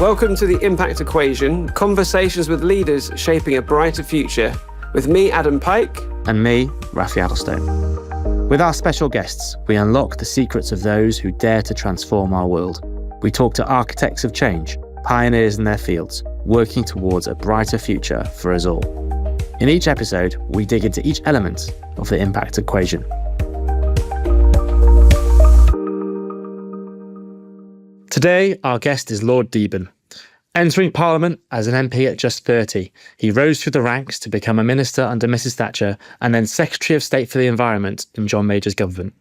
Welcome to The Impact Equation, conversations with leaders shaping a brighter future, with me, Adam Pike. And me, Rafi Addlestone. With our special guests, we unlock the secrets of those who dare to transform our world. We talk to architects of change, pioneers in their fields, working towards a brighter future for us all. In each episode, we dig into each element of the impact equation. Today, our guest is Lord Deben. Entering Parliament as an MP at just 30, he rose through the ranks to become a minister under Mrs Thatcher and then Secretary of State for the Environment in John Major's government.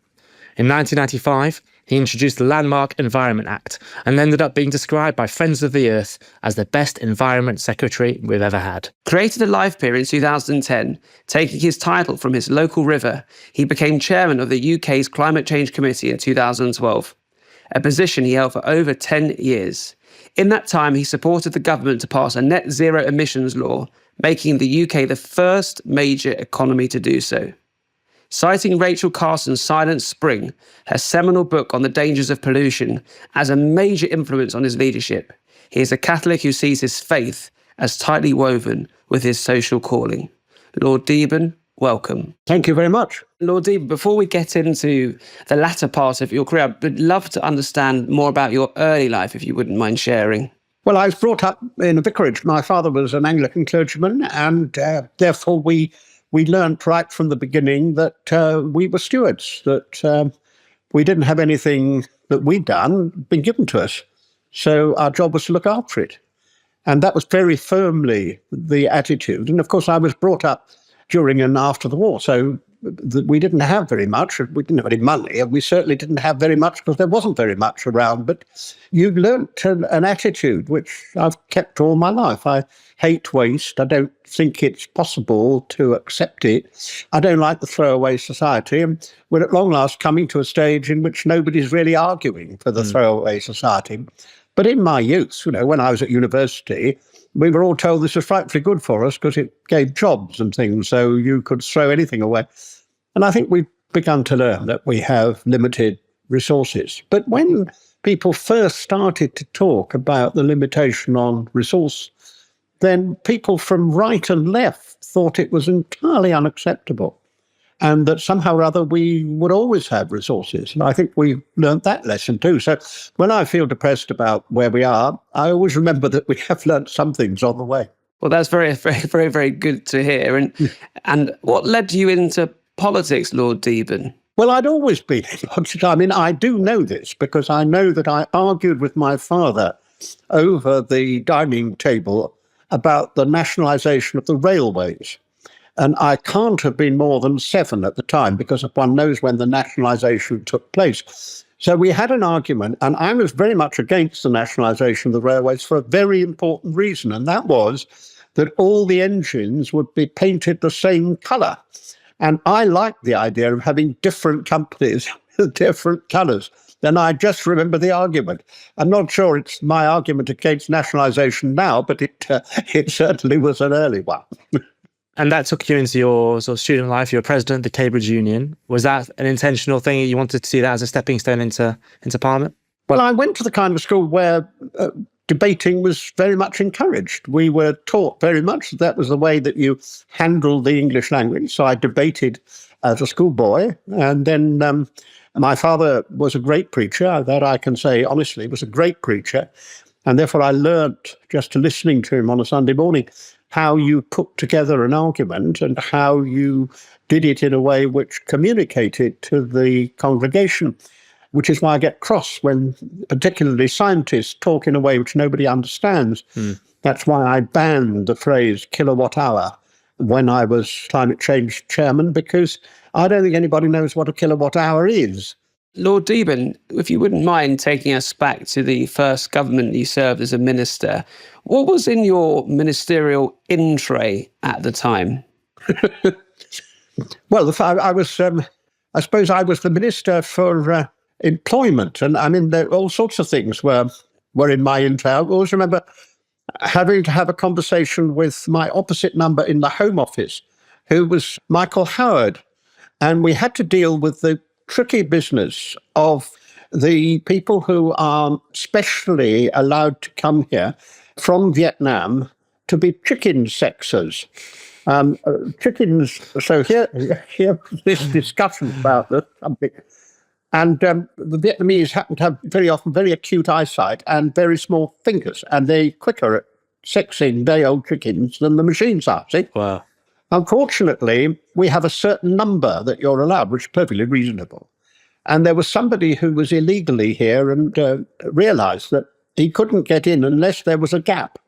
In 1995, he introduced the Landmark Environment Act and ended up being described by Friends of the Earth as the best environment secretary we've ever had. Created a life peer in 2010, taking his title from his local river, he became chairman of the UK's Climate Change Committee in 2012, a position he held for over 10 years. In that time, he supported the government to pass a net zero emissions law, making the UK the first major economy to do so. Citing Rachel Carson's Silent Spring, her seminal book on the dangers of pollution, as a major influence on his leadership, he is a Catholic who sees his faith as tightly woven with his social calling. Lord Deben, welcome. Thank you very much. Lord Deben, before we get into the latter part of your career, I'd love to understand more about your early life, if you wouldn't mind sharing. Well, I was brought up in a vicarage. My father was an Anglican clergyman, and therefore we learnt right from the beginning that we were stewards, that we didn't have anything that we'd done been given to us. So our job was to look after it. And that was very firmly the attitude. And of course, I was brought up during and after the war, so we didn't have very much. We didn't have any money, and we certainly didn't have very much because there wasn't very much around. But you learnt an attitude which I've kept all my life. I hate waste. I don't think it's possible to accept it. I don't like the throwaway society. And we're at long last coming to a stage in which nobody's really arguing for the throwaway society. But in my youth, when I was at university, we were all told this was frightfully good for us because it gave jobs and things, so you could throw anything away. And I think we've begun to learn that we have limited resources. But when people first started to talk about the limitation on resource, then people from right and left thought it was entirely unacceptable and that somehow or other we would always have resources. And I think we learned that lesson too. So when I feel depressed about where we are, I always remember that we have learned some things on the way. Well, that's very, very, very, very good to hear. And what led you into politics, Lord Deben? Well, I'd always been in politics. I mean, I do know this because I know that I argued with my father over the dining table about the nationalisation of the railways. And I can't have been more than 7 at the time because one knows when the nationalisation took place. So we had an argument, and I was very much against the nationalisation of the railways for a very important reason, and that was that all the engines would be painted the same colour. And I liked the idea of having different companies with different colours. And I just remember the argument. I'm not sure it's my argument against nationalisation now, but it certainly was an early one. And that took you into your sort of student life. You were president of the Cambridge Union. Was that an intentional thing? You wanted to see that as a stepping stone into Parliament? Well, I went to the kind of school where debating was very much encouraged. We were taught very much that was the way that you handled the English language. So I debated as a schoolboy. And then my father was a great preacher. That I can say honestly, was a great preacher. And therefore I learnt just listening to him on a Sunday morning how you put together an argument and how you did it in a way which communicated to the congregation, which is why I get cross when particularly scientists talk in a way which nobody understands. That's why I banned the phrase kilowatt hour when I was climate change chairman, because I don't think anybody knows what a kilowatt hour is. Lord Deben, if you wouldn't mind taking us back to the first government you served as a minister, what was in your ministerial in tray at the time? Well, I suppose I was the Minister for Employment, and I mean, all sorts of things were in my in tray. I always remember having to have a conversation with my opposite number in the Home Office, who was Michael Howard, and we had to deal with the tricky business of the people who are specially allowed to come here from Vietnam to be chicken sexers. Chickens, so here this discussion about this subject. And the Vietnamese happen to have very often very acute eyesight and very small fingers, and they're quicker at sexing day old chickens than the machines are, see? Wow. Unfortunately, we have a certain number that you're allowed, which is perfectly reasonable. And there was somebody who was illegally here and realised that he couldn't get in unless there was a gap.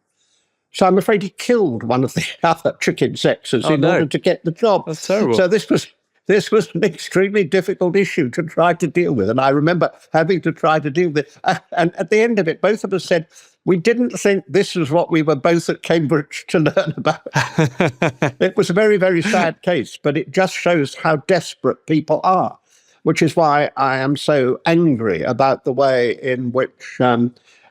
So I'm afraid he killed one of the other chicken sexers in order to get the job. That's terrible. So this was an extremely difficult issue to try to deal with. And I remember having to try to deal with it. And at the end of it, both of us said, we didn't think this is what we were both at Cambridge to learn about. It was a very, very sad case, but it just shows how desperate people are, which is why I am so angry about the way in which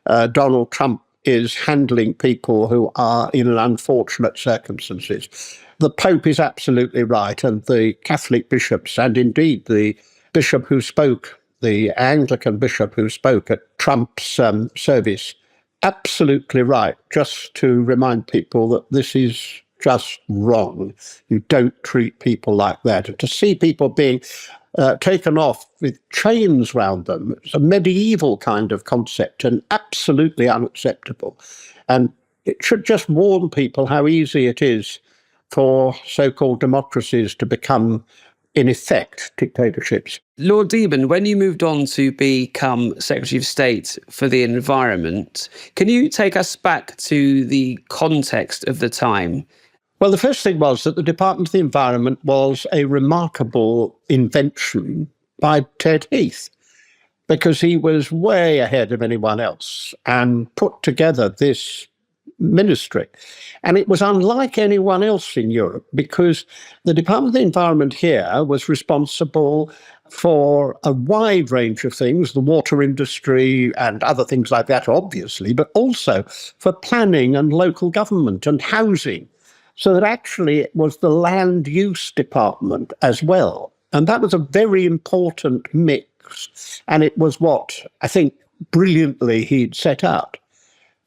Donald Trump is handling people who are in unfortunate circumstances. The Pope is absolutely right, and the Catholic bishops, and indeed the bishop who spoke, the Anglican bishop who spoke at Trump's service, absolutely right, just to remind people that this is just wrong. You don't treat people like that. And to see people being taken off with chains round them, it's a medieval kind of concept and absolutely unacceptable. And it should just warn people how easy it is for so-called democracies to become, in effect, dictatorships. Lord Deben, when you moved on to become Secretary of State for the Environment, can you take us back to the context of the time? Well, the first thing was that the Department of the Environment was a remarkable invention by Ted Heath, because he was way ahead of anyone else and put together this ministry. And it was unlike anyone else in Europe, because the Department of the Environment here was responsible for a wide range of things, the water industry and other things like that, obviously, but also for planning and local government and housing. So that actually it was the land use department as well. And that was a very important mix. And it was what I think brilliantly he'd set out.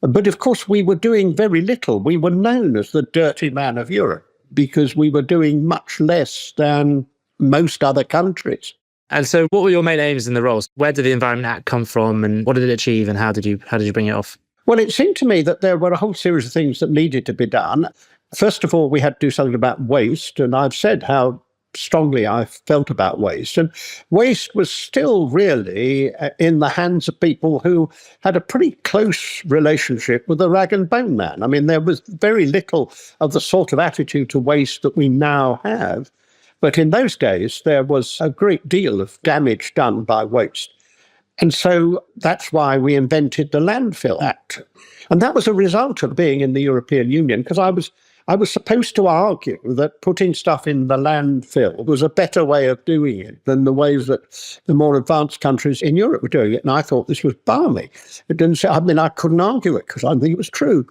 But of course, we were doing very little. We were known as the dirty man of Europe because we were doing much less than most other countries. And so what were your main aims in the roles? Where did the Environment Act come from, and what did it achieve, and how did you bring it off? Well, it seemed to me that there were a whole series of things that needed to be done. First of all, we had to do something about waste, and I've said how strongly I felt about waste. And waste was still really in the hands of people who had a pretty close relationship with the rag and bone man. I mean, there was very little of the sort of attitude to waste that we now have. But in those days, there was a great deal of damage done by waste. And so that's why we invented the Landfill Act. And that was a result of being in the European Union, because I was supposed to argue that putting stuff in the landfill was a better way of doing it than the ways that the more advanced countries in Europe were doing it. And I thought this was balmy. It didn't say, I mean, I couldn't argue it because I think it was true.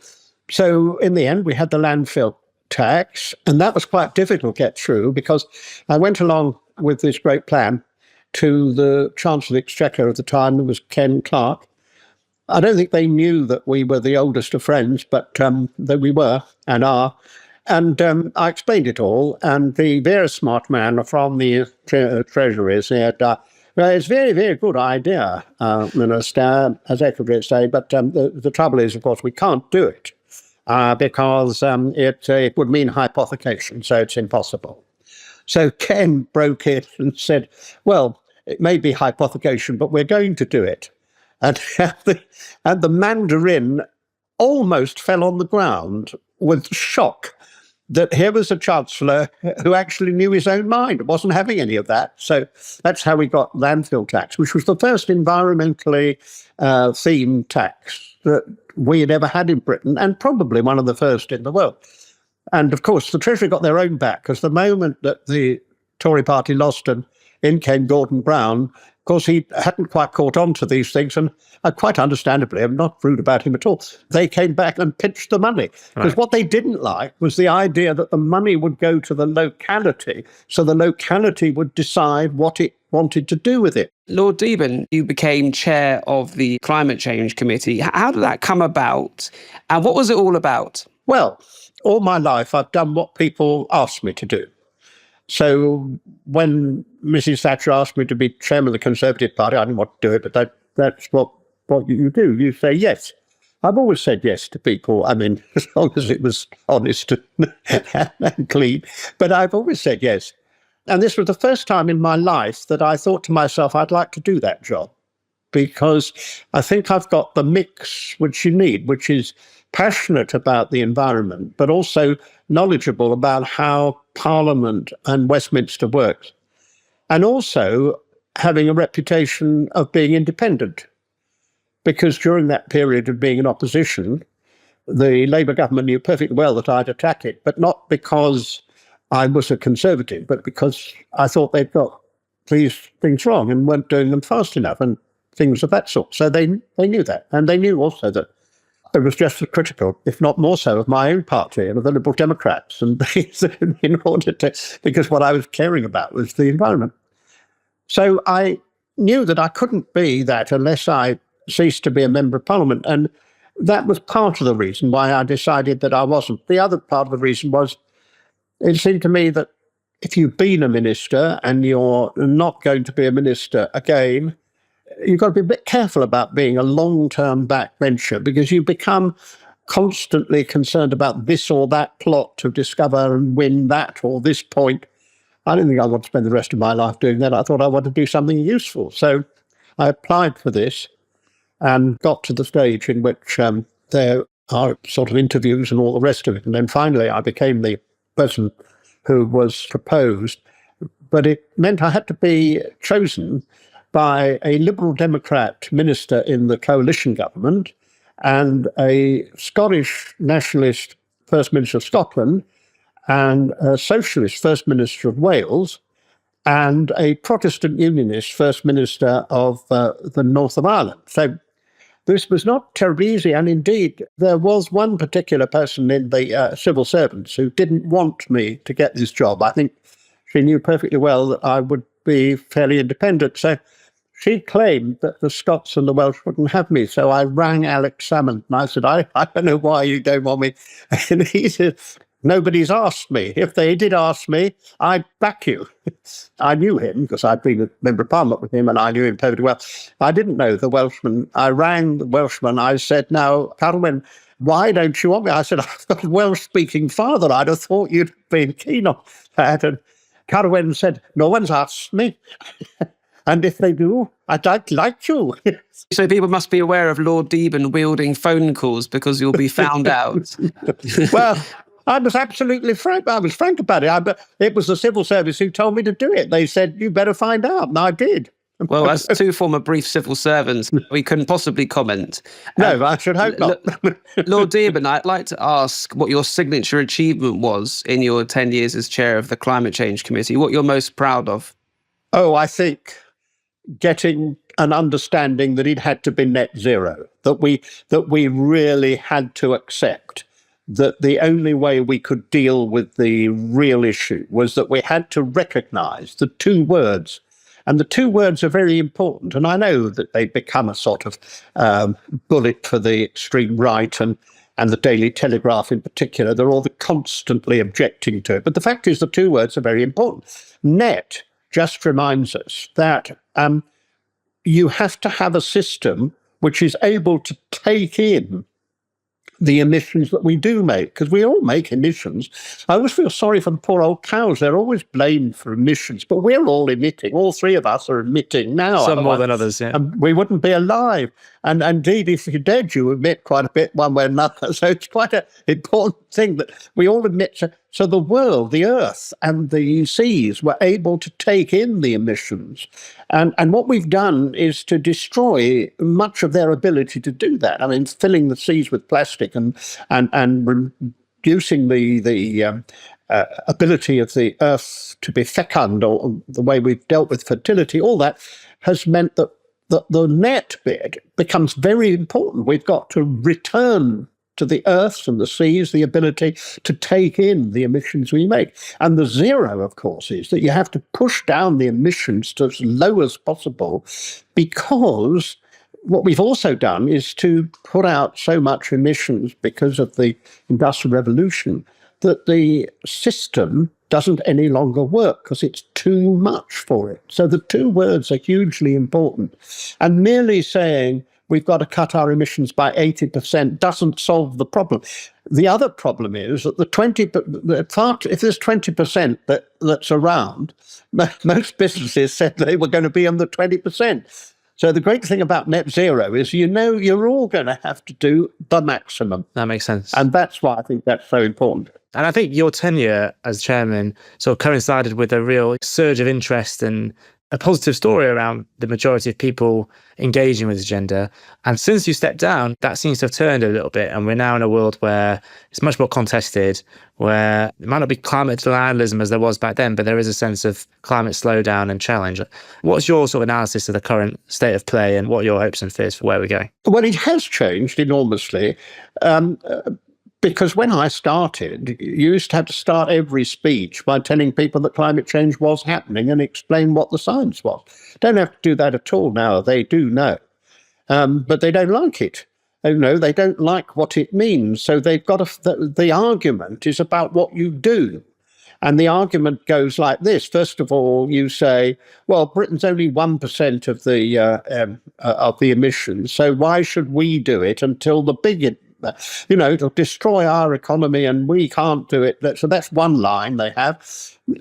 So in the end, we had the landfill tax, and that was quite difficult to get through because I went along with this great plan to the Chancellor of the Exchequer at the time, it was Ken Clarke. I don't think they knew that we were the oldest of friends, but that we were and are. And I explained it all, and the very smart man from the Treasury said, well, it's a very, very good idea, Minister, as Secretary of State, but the trouble is, of course, we can't do it because it would mean hypothecation, so it's impossible. So Ken broke it and said, well, it may be hypothecation, but we're going to do it. And the Mandarin almost fell on the ground with shock that here was a chancellor who actually knew his own mind, wasn't having any of that. So that's how we got landfill tax, which was the first environmentally themed tax that we had ever had in Britain, and probably one of the first in the world. And of course, the Treasury got their own back, because the moment that the Tory party lost and in came Gordon Brown, of course, he hadn't quite caught on to these things, and quite understandably, I'm not rude about him at all, they came back and pitched the money. Because what they didn't like was the idea that the money would go to the locality, so the locality would decide what it wanted to do with it. Lord Deben, you became chair of the Climate Change Committee. How did that come about? And what was it all about? Well, all my life I've done what people asked me to do. So when Mrs Thatcher asked me to be chairman of the Conservative Party, I didn't want to do it, but that's what you do. You say yes. I've always said yes to people. I mean, as long as it was honest and clean. But I've always said yes. And this was the first time in my life that I thought to myself, I'd like to do that job, because I think I've got the mix which you need, which is passionate about the environment, but also knowledgeable about how Parliament and Westminster works, and also having a reputation of being independent. Because during that period of being in opposition, the Labour government knew perfectly well that I'd attack it, but not because I was a Conservative, but because I thought they'd got these things wrong and weren't doing them fast enough and things of that sort. So they knew that. And they knew also that it was just as critical, if not more so, of my own party and of the Liberal Democrats. And in order to, because what I was caring about was the environment. So I knew that I couldn't be that unless I ceased to be a member of Parliament. And that was part of the reason why I decided that I wasn't. The other part of the reason was, it seemed to me that if you've been a minister and you're not going to be a minister again, you've got to be a bit careful about being a long-term backbencher, because you become constantly concerned about this or that plot to discover and win that or this point. I didn't think I want to spend the rest of my life doing that. I thought I wanted to do something useful. So I applied for this and got to the stage in which there are sort of interviews and all the rest of it. And then finally I became the person who was proposed. But it meant I had to be chosen by a Liberal Democrat minister in the coalition government and a Scottish nationalist First Minister of Scotland and a socialist First Minister of Wales and a Protestant Unionist First Minister of the North of Ireland. So this was not terribly easy. And indeed, there was one particular person in the civil servants who didn't want me to get this job. I think she knew perfectly well that I would be fairly independent. So she claimed that the Scots and the Welsh wouldn't have me. So I rang Alex Salmond and I said, I don't know why you don't want me. And he said, nobody's asked me. If they did ask me, I'd back you. I knew him because I'd been a member of Parliament with him and I knew him perfectly well. I didn't know the Welshman. I rang the Welshman. I said, now, Carson, why don't you want me? I said, I've got a Welsh-speaking father. I'd have thought you'd been keen on that. And Carson said, no one's asked me. And if they do, I'd like you. So people must be aware of Lord Deben wielding phone calls because you'll be found out. Well, I was absolutely frank. I was frank about it. It was the civil service who told me to do it. They said, you better find out. And I did. Well, as two former brief civil servants, we couldn't possibly comment. No, I should hope not. Lord Deben, I'd like to ask what your signature achievement was in your 10 years as chair of the Climate Change Committee, what you're most proud of. Oh, I think getting an understanding that it had to be net zero, that we really had to accept that the only way we could deal with the real issue was that we had to recognise the two words. And the two words are very important. And I know that they've become a sort of bullet for the extreme right and the Daily Telegraph in particular. They're all constantly objecting to it. But the fact is the two words are very important. Net just reminds us that you have to have a system which is able to take in the emissions that we do make, because we all make emissions. I always feel sorry for the poor old cows. They're always blamed for emissions, but we're all emitting. All three of us are emitting now. Some more than others, yeah. And we wouldn't be alive. And indeed, if you're dead, you emit quite a bit one way or another. So it's quite an important thing that we all emit. So the world, the earth and the seas were able to take in the emissions. And what we've done is to destroy much of their ability to do that. I mean, filling the seas with plastic and reducing the ability of the earth to be fecund, or the way we've dealt with fertility, all that has meant that the net bit becomes very important. We've got to return to the earth and the seas the ability to take in the emissions we make. And the zero, of course, is that you have to push down the emissions to as low as possible, because what we've also done is to put out so much emissions because of the Industrial Revolution that the system doesn't any longer work because it's too much for it. So the two words are hugely important. And merely saying we've got to cut our emissions by 80% doesn't solve the problem. The other problem is that if there's 20% that's around, most businesses said they were going to be on the 20%. So the great thing about net zero is, you're all going to have to do the maximum. That makes sense. And that's why I think that's so important. And I think your tenure as chairman sort of coincided with a real surge of interest and a positive story around the majority of people engaging with this agenda. And since you stepped down, that seems to have turned a little bit. And we're now in a world where it's much more contested, where it might not be climate denialism as there was back then, but there is a sense of climate slowdown and challenge. What's your sort of analysis of the current state of play, and what are your hopes and fears for where we're going? Well, it has changed enormously. Because when I started, you used to have to start every speech by telling people that climate change was happening and explain what the science was. Don't have to do that at all now. They do know. But they don't like it. They don't like what it means. So they've got the argument is about what you do. And the argument goes like this. First of all, you say, well, Britain's only 1% of the emissions, so why should we do it until the big it'll destroy our economy and we can't do it. So that's one line they have.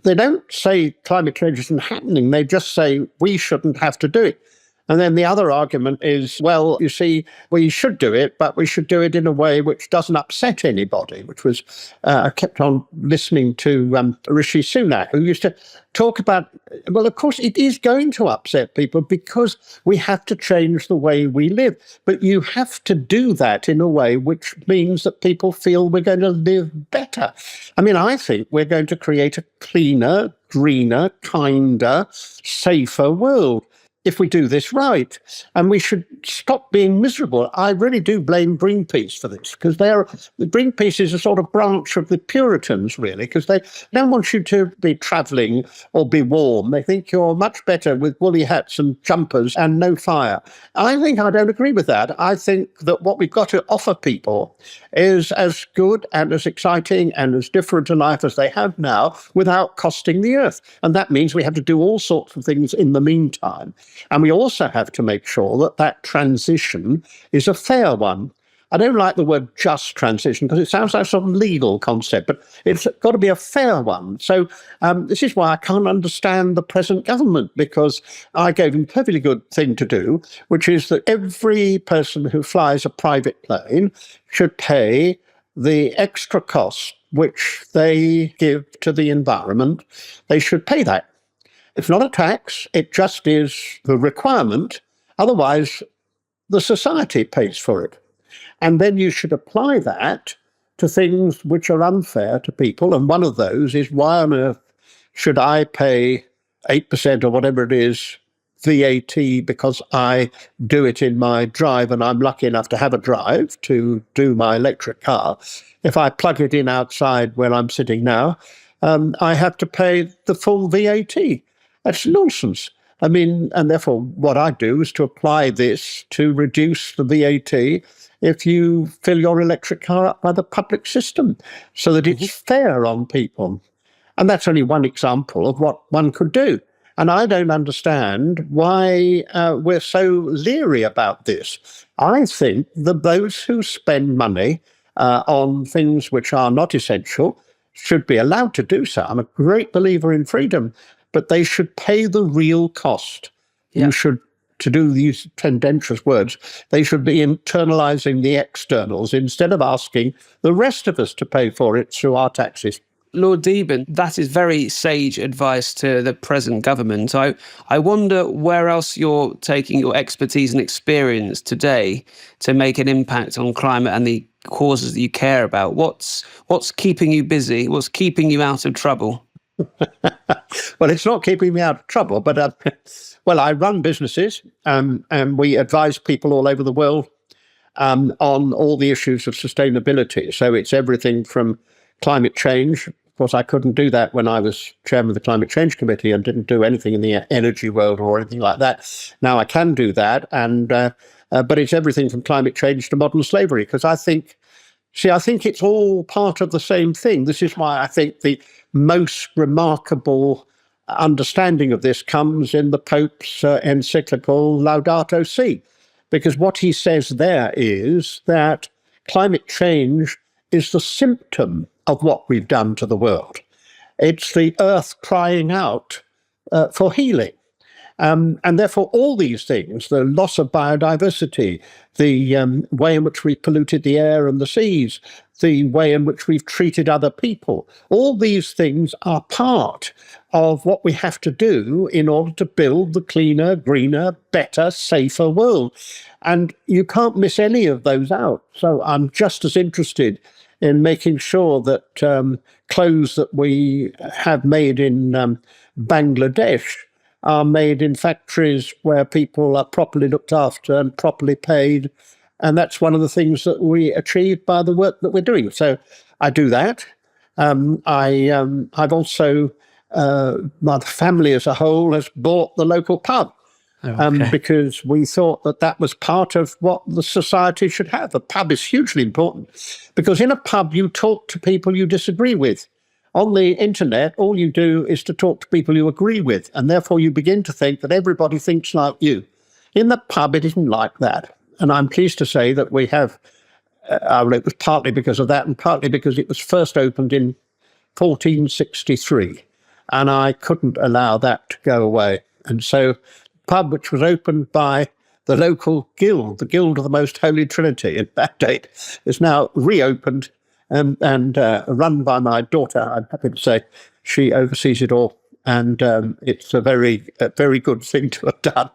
They don't say climate change isn't happening. They just say we shouldn't have to do it. And then the other argument is, well, you see, we should do it, but we should do it in a way which doesn't upset anybody, which was, I kept on listening to Rishi Sunak, who used to talk about, well, of course, it is going to upset people because we have to change the way we live. But you have to do that in a way which means that people feel we're going to live better. I mean, I think we're going to create a cleaner, greener, kinder, safer world if we do this right. And we should stop being miserable. I really do blame Greenpeace for this, because Greenpeace is a sort of branch of the Puritans, really, because they don't want you to be travelling or be warm. They think you're much better with woolly hats and jumpers and no fire. I don't agree with that. I think that what we've got to offer people is as good and as exciting and as different a life as they have now without costing the earth. And that means we have to do all sorts of things in the meantime. And we also have to make sure that that transition is a fair one. I don't like the word just transition because it sounds like some legal concept, but it's got to be a fair one. So this is why I can't understand the present government, because I gave them a perfectly good thing to do, which is that every person who flies a private plane should pay the extra cost which they give to the environment. They should pay that. It's not a tax, it just is the requirement. Otherwise, the society pays for it. And then you should apply that to things which are unfair to people. And one of those is, why on earth should I pay 8% or whatever it is VAT because I do it in my drive and I'm lucky enough to have a drive to do my electric car? If I plug it in outside where I'm sitting now, I have to pay the full VAT. That's nonsense. I mean, and therefore what I do is to apply this to reduce the VAT if you fill your electric car up by the public system, so that it's fair on people. And that's only one example of what one could do. And I don't understand why we're so leery about this. I think that those who spend money on things which are not essential should be allowed to do so. I'm a great believer in freedom, but they should pay the real cost. Yeah. You should, to do these tendentious words, they should be internalizing the externals instead of asking the rest of us to pay for it through our taxes. Lord Deben, that is very sage advice to the present government. I wonder where else you're taking your expertise and experience today to make an impact on climate and the causes that you care about. What's keeping you busy? What's keeping you out of trouble? Well, it's not keeping me out of trouble, but well, I run businesses and we advise people all over the world. on all the issues of sustainability. So it's everything from climate change. Of course, I couldn't do that when I was chairman of the Climate Change Committee and didn't do anything in the energy world or anything like that. Now I can do that, but it's everything from climate change to modern slavery, because I think it's all part of the same thing. This is why I think the most remarkable understanding of this comes in the Pope's encyclical Laudato Si, because what he says there is that climate change is the symptom of what we've done to the world. It's the earth crying out for healing. And therefore, all these things, the loss of biodiversity, the way in which we polluted the air and the seas, the way in which we've treated other people, all these things are part of what we have to do in order to build the cleaner, greener, better, safer world. And you can't miss any of those out. So I'm just as interested in making sure that clothes that we have made in Bangladesh are made in factories where people are properly looked after and properly paid. And that's one of the things that we achieve by the work that we're doing. So I do that. I've also, my family as a whole has bought the local pub. Because we thought that was part of what the society should have. A pub is hugely important, because in a pub you talk to people you disagree with. On the internet, all you do is to talk to people you agree with, and therefore you begin to think that everybody thinks like you. In the pub, it isn't like that. And I'm pleased to say that we have, it was partly because of that and partly because it was first opened in 1463, and I couldn't allow that to go away. And so pub, which was opened by the local guild, the Guild of the Most Holy Trinity in that date, is now reopened and run by my daughter. I'm happy to say she oversees it all, and it's a very good thing to have done.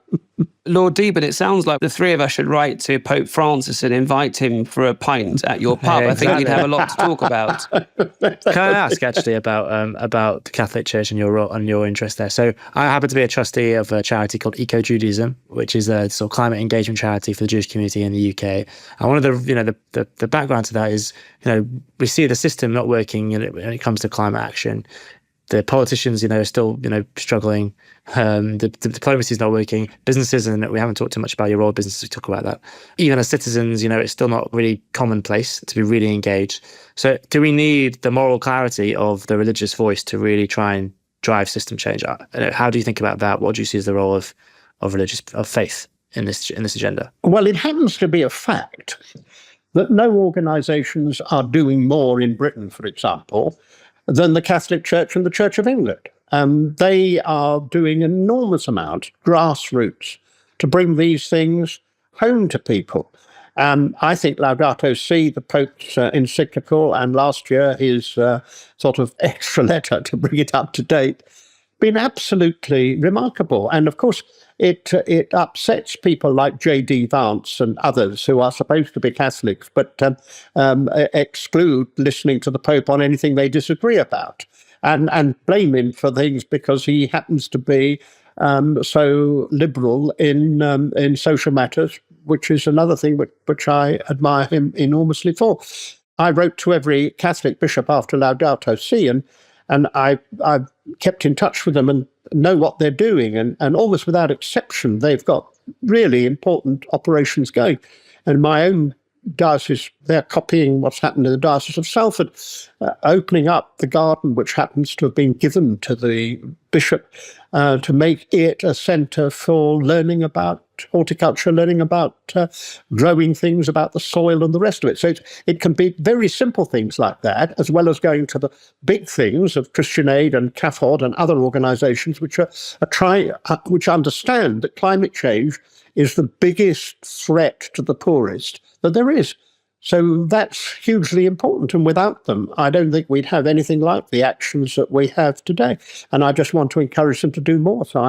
Lord Deben, it sounds like the three of us should write to Pope Francis and invite him for a pint at your pub. Yeah, exactly. I think we'd have a lot to talk about. Can I ask actually about the Catholic Church and your interest there? So I happen to be a trustee of a charity called Eco Judaism, which is a sort of climate engagement charity for the Jewish community in the UK. And one of the background to that is, we see the system not working when it comes to climate action. The politicians, are still, struggling. The diplomacy is not working. Businesses, and we haven't talked too much about your role of businesses. We talk about that. Even as citizens, it's still not really commonplace to be really engaged. So, do we need the moral clarity of the religious voice to really try and drive system change? How do you think about that? What do you see as the role of faith in this agenda? Well, it happens to be a fact that no organisations are doing more in Britain, for example, than the Catholic Church and the Church of England. They are doing an enormous amount, grassroots, to bring these things home to people. I think Laudato Si, the Pope's encyclical, and last year his sort of extra letter to bring it up to date, been absolutely remarkable. And of course, it upsets people like J.D. Vance and others who are supposed to be Catholics, but exclude listening to the Pope on anything they disagree about, and blame him for things because he happens to be so liberal in social matters, which is another thing which I admire him enormously for. I wrote to every Catholic bishop after Laudato Si, and I've kept in touch with them and know what they're doing. And almost without exception, they've got really important operations going. And my own diocese, they're copying what's happened in the Diocese of Salford, opening up the garden, which happens to have been given to the bishop, to make it a centre for learning about horticulture, learning about growing things, about the soil and the rest of it. So it can be very simple things like that, as well as going to the big things of Christian Aid and CAFOD and other organisations which which understand that climate change is the biggest threat to the poorest that there is. So that's hugely important. And without them, I don't think we'd have anything like the actions that we have today. And I just want to encourage them to do more. So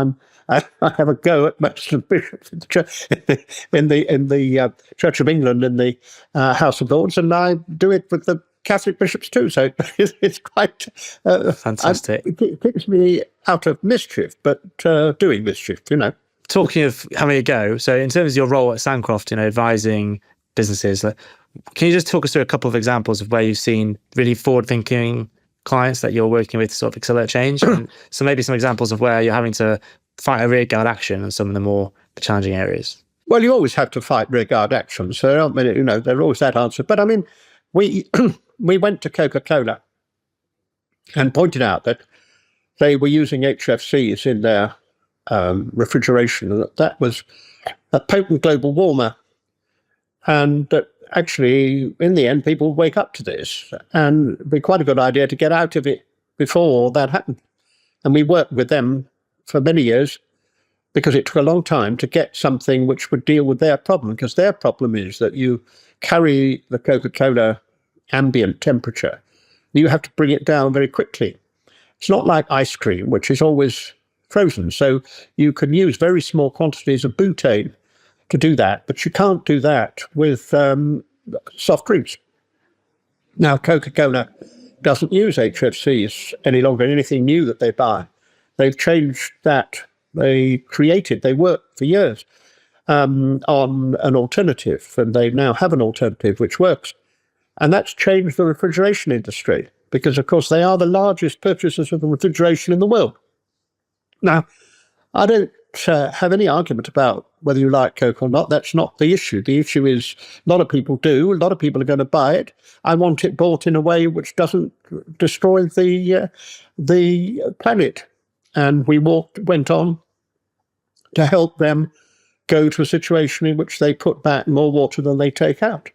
I have a go at most of the bishops in the church, in the Church of England, in the House of Lords, and I do it with the Catholic bishops too. So it's quite fantastic. It keeps me out of mischief, but doing mischief, Talking of having a go, so in terms of your role at Sandcroft, advising businesses. Can you just talk us through a couple of examples of where you've seen really forward-thinking clients that you're working with to sort of accelerate change? And so maybe some examples of where you're having to fight a rearguard action in some of the more challenging areas. Well, you always have to fight rearguard action, so there aren't many, there's always that answer. But I mean, we went to Coca-Cola and pointed out that they were using HFCs in their refrigeration, and that was a potent global warmer, and that actually, in the end, people would wake up to this, and it'd be quite a good idea to get out of it before that happened. And we worked with them for many years, because it took a long time to get something which would deal with their problem, because their problem is that you carry the Coca-Cola ambient temperature. You have to bring it down very quickly. It's not like ice cream, which is always frozen. So you can use very small quantities of butane to do that, but you can't do that with soft drinks. Now, Coca-Cola doesn't use HFCs any longer in anything new that they buy. They've changed that. They worked for years on an alternative, and they now have an alternative which works. And that's changed the refrigeration industry, because, of course, they are the largest purchasers of the refrigeration in the world. Now, I don't have any argument about whether you like Coke or not. That's not the issue. The issue is a lot of people do. A lot of people are going to buy it. I want it bought in a way which doesn't destroy the planet. And we went on to help them go to a situation in which they put back more water than they take out.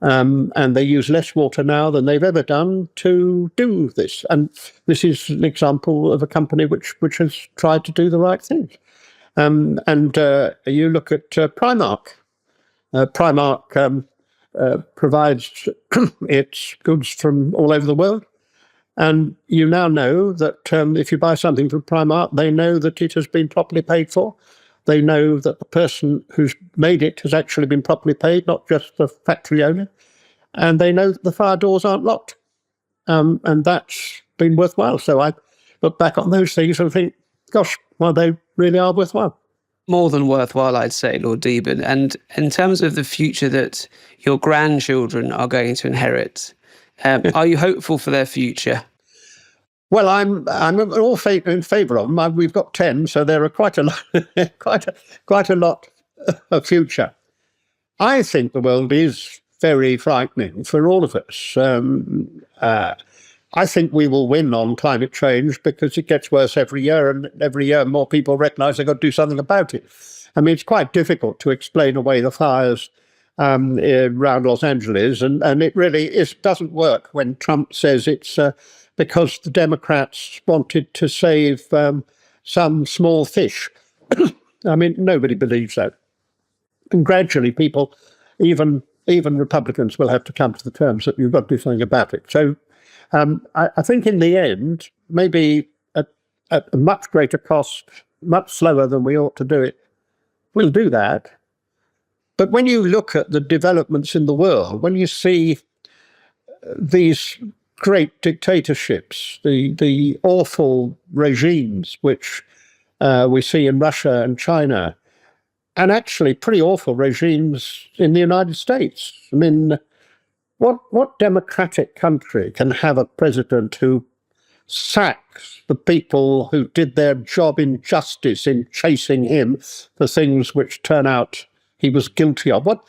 And they use less water now than they've ever done to do this. And this is an example of a company which has tried to do the right thing. And you look at Primark. Primark provides its goods from all over the world. And you now know that if you buy something from Primark, they know that it has been properly paid for. They know that the person who's made it has actually been properly paid, not just the factory owner. And they know that the fire doors aren't locked. And that's been worthwhile. So I look back on those things and think, gosh, well, they really are worthwhile. More than worthwhile, I'd say, Lord Deben. And in terms of the future that your grandchildren are going to inherit, are you hopeful for their future? Well, I'm all in favour of them. We've got 10, so there are quite a lot, quite a lot of future. I think the world is very frightening for all of us. I think we will win on climate change because it gets worse every year, and every year more people recognise they've got to do something about it. I mean, it's quite difficult to explain away the fires around Los Angeles, and it really doesn't work when Trump says it's because the Democrats wanted to save some small fish. I mean, nobody believes that. And gradually people, even Republicans, will have to come to the terms that you've got to do something about it. So I think in the end, maybe at a much greater cost, much slower than we ought to do it, we'll do that. But when you look at the developments in the world, when you see these great dictatorships, the awful regimes which we see in Russia and China, and actually pretty awful regimes in the United States. I mean, what democratic country can have a president who sacks the people who did their job in justice in chasing him for things which turn out he was guilty of? What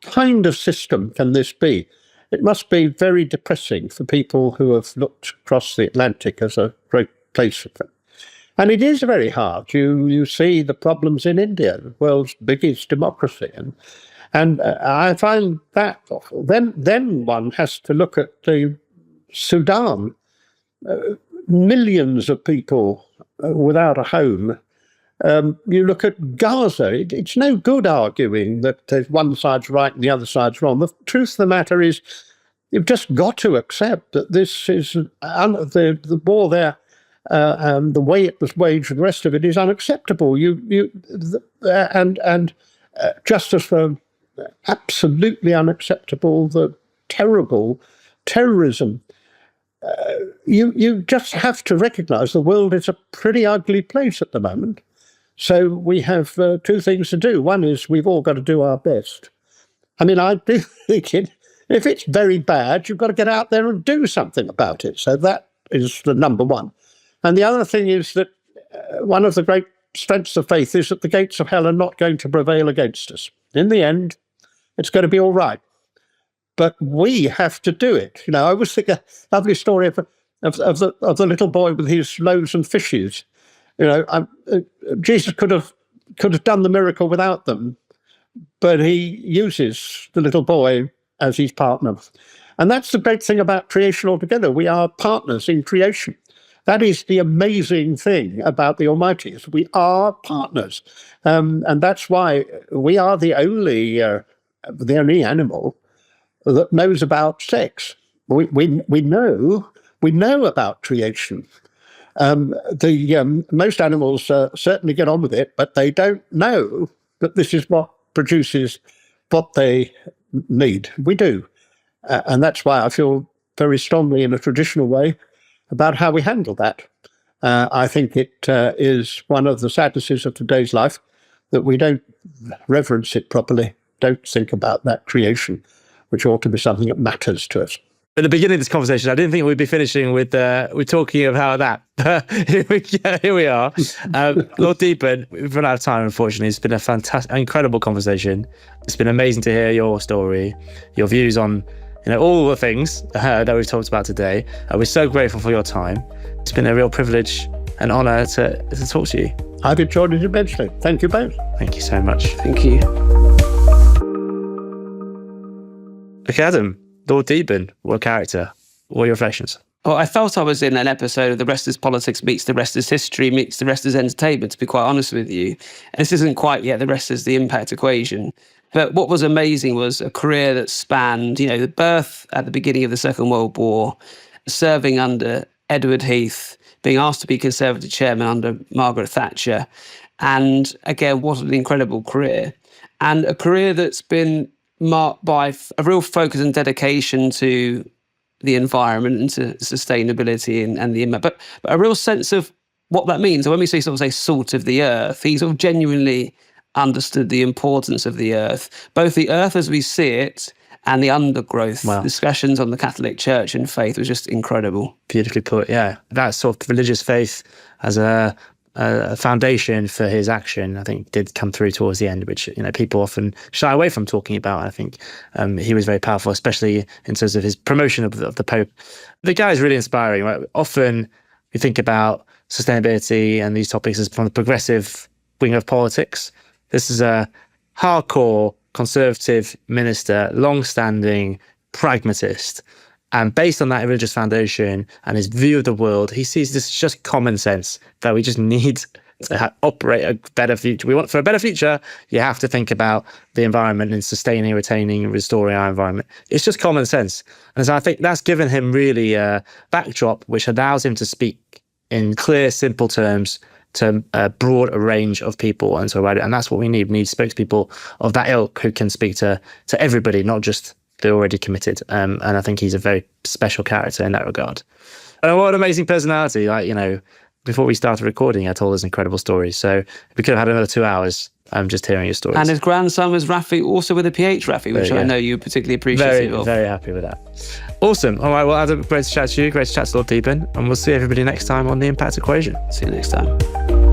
kind of system can this be? It must be very depressing for people who have looked across the Atlantic as a great place for them. And it is very hard. You see the problems in India, the world's biggest democracy, and I find that awful. Then one has to look at the Sudan, millions of people without a home. You look at Gaza, it's no good arguing that one side's right and the other side's wrong. The truth of the matter is, you've just got to accept that this is the war there, and the way it was waged and the rest of it is unacceptable. Just as absolutely unacceptable, the terrible terrorism. You just have to recognise the world is a pretty ugly place at the moment. So we have two things to do. One is we've all got to do our best. I mean, I do think if it's very bad, you've got to get out there and do something about it. So that is the number one. And the other thing is that one of the great strengths of faith is that the gates of hell are not going to prevail against us. In the end, it's going to be all right. But we have to do it. I always think a lovely story of the little boy with his loaves and fishes. Jesus could have done the miracle without them, but he uses the little boy as his partner. And that's the great thing about creation altogether. We are partners in creation. That is the amazing thing about the Almighty, is we are partners. And that's why we are the only animal that knows about sex. We know about creation. Most animals certainly get on with it, but they don't know that this is what produces what they need. We do. And that's why I feel very strongly in a traditional way about how we handle that. I think it is one of the sadnesses of today's life that we don't reverence it properly, don't think about that creation, which ought to be something that matters to us. At the beginning of this conversation, I didn't think we'd be finishing with talking about that. But here we are. Lord Deben, we've run out of time, unfortunately. It's been a fantastic, incredible conversation. It's been amazing to hear your story, your views on all the things that we've talked about today. We're so grateful for your time. It's been a real privilege and honour to talk to you. I've enjoyed it immensely. Thank you both. Thank you so much. Thank you. Okay, Adam, Lord Deben, what a character. What are your reflections? Well, I felt I was in an episode of The Rest is Politics meets The Rest is History meets The Rest is Entertainment, to be quite honest with you. This isn't quite yet The Rest is the Impact equation. But what was amazing was a career that spanned, the birth at the beginning of the Second World War, serving under Edward Heath, being asked to be Conservative chairman under Margaret Thatcher. And again, what an incredible career. And a career that's been marked by a real focus and dedication to the environment and to sustainability and the impact, but a real sense of what that means. So when we say salt of the earth, he sort of genuinely understood the importance of the earth, both the earth as we see it and the undergrowth. Wow. Discussions on the Catholic Church and faith was just incredible. Beautifully put, yeah. That sort of religious faith as a foundation for his action, I think, did come through towards the end, which people often shy away from talking about. I think he was very powerful, especially in terms of his promotion of the Pope. The guy is really inspiring. Right? Often we think about sustainability and these topics as from the progressive wing of politics. This is a hardcore conservative minister, long-standing pragmatist. And based on that religious foundation and his view of the world, he sees this as just common sense that we just need to operate a better future. For a better future, you have to think about the environment and sustaining, retaining, and restoring our environment. It's just common sense. And so I think that's given him really a backdrop which allows him to speak in clear, simple terms to a broad range of people and so about it. And that's what we need. We need spokespeople of that ilk who can speak to everybody, not just the already committed. And I think he's a very special character in that regard. And what an amazing personality. Before we started recording, I told us incredible stories. So we could have had another 2 hours just hearing your stories. And his grandson was Rafi, also with a PH Rafi, which I know you particularly appreciate. Very happy with that. Awesome. All right, well, Adam, great to chat to you. Great to chat to Lord Deben. And we'll see everybody next time on The Impact Equation. See you next time.